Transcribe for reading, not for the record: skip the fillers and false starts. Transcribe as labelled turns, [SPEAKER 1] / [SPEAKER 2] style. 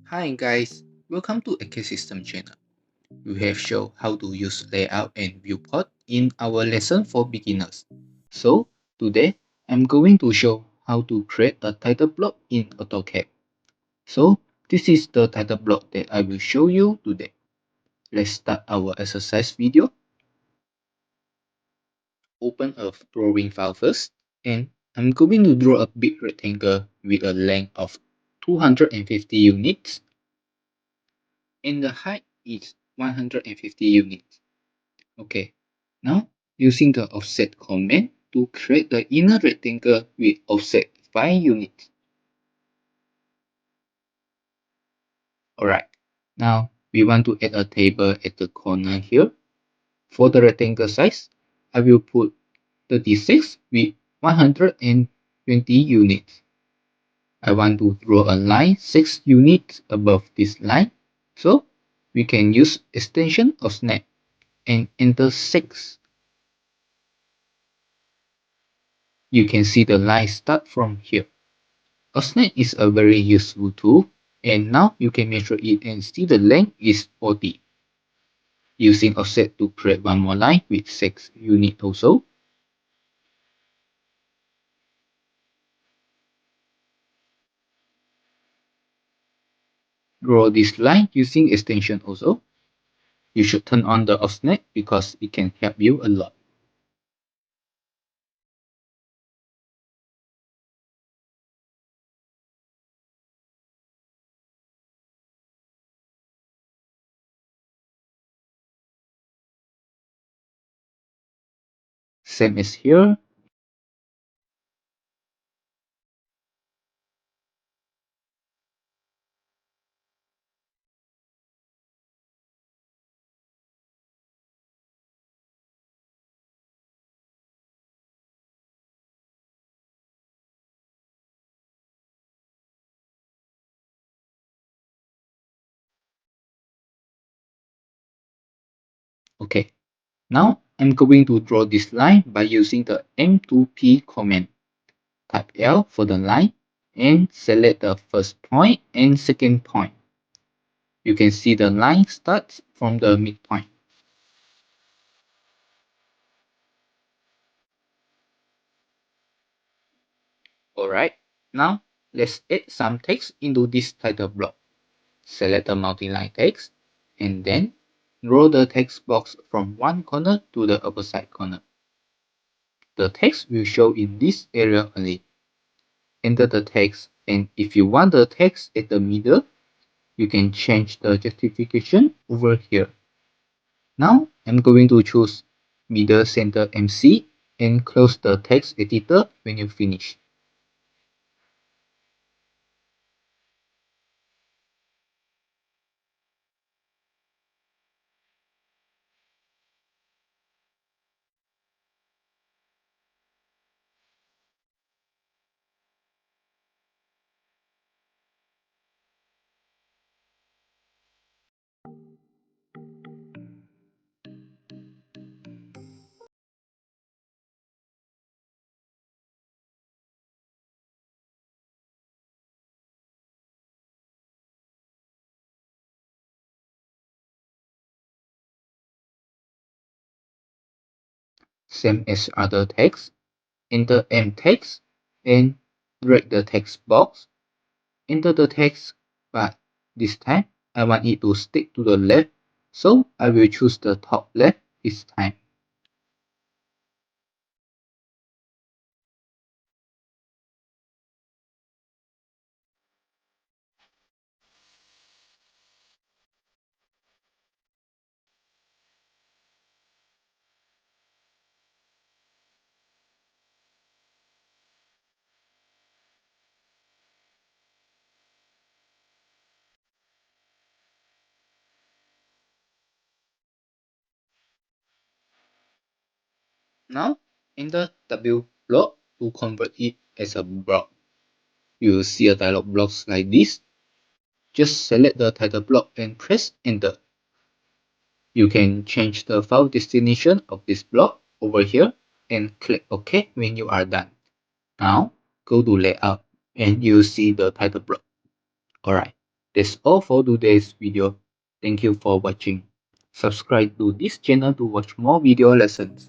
[SPEAKER 1] Hi guys, welcome to AutoCAD System channel. We have shown how to use layout and viewport in our lesson for beginners. So today I'm going to show how to create a title block in AutoCAD. So this is the title block that I will show you today. Let's start our exercise video. Open a drawing file first, and I'm going to draw a big rectangle with a length of 250 units and the height is 150 units. Okay, now using the offset command to create the inner rectangle with offset 5 units. Alright, now we want to add a table at the corner here. For the rectangle size, I will put 36 with 120 units. I want to draw a line 6 units above this line, so we can use extension of snap and enter 6. You can see the line start from here. A snap is a very useful tool, and now you can measure it and see the length is 40. Using offset to create one more line with 6 units also. Draw this line using extension also. You should turn on the offset because it can help you a lot. Same as here. Okay, now I'm going to draw this line by using the M2P command. Type L for the line and select the first point and second point. You can see the line starts from the midpoint. Alright, now let's add some text into this title block. Select the multi-line text and then draw the text box from one corner to the opposite corner. The text will show in this area only. Enter the text, and if you want the text at the middle, you can change the justification over here. Now I'm going to choose middle center MC and close the text editor when you finish. Same as other text, enter M text and drag the text box. Enter the text, but this time I want it to stick to the left, so I will choose the top left this time. Now enter W block to convert it as a block. You will see a dialog box like this. Just select the title block and press enter. You can change the file destination of this block over here and click OK when you are done. Now go to layout and you see the title block. Alright, That's all for today's video. Thank you for watching. Subscribe to this channel to watch more video lessons.